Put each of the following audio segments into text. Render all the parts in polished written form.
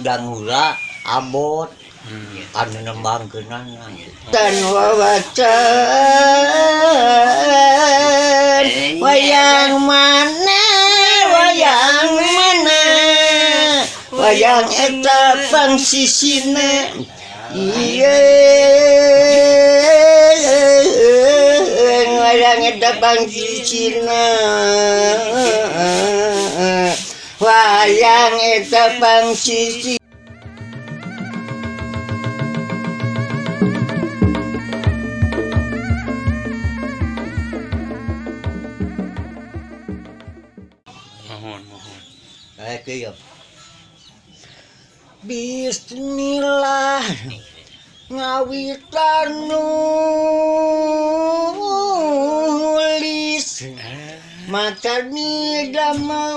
udang hula abot kan nembangkeunana dan wawacan wayang mana wayang eta pangsisina ieu wayang eta pangsisina wayang eta pangsisina. Bismillah ngawitan nulis maka ni damel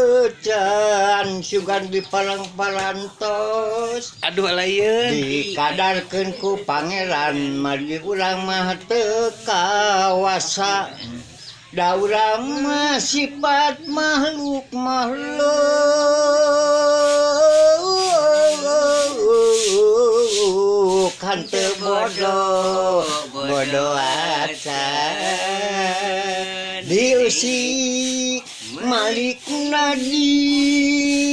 wewecan sugan di palang-palantos aduh layeun dikadarkeun ku pangeran mari urang mah teu kawasa da urang mah sifat makhluk hanteu bodoh acan diusik malik nadiri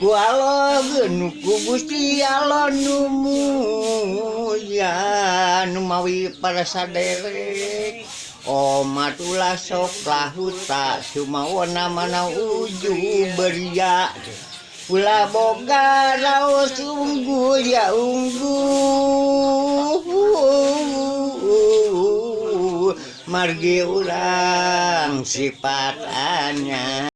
walaupun ku Gusti Allah nu mulia nu mawi para saderek omatulah sok lahuta sumawana mana uju beria pula boga raos unggul ya unggul margi urang sifatanya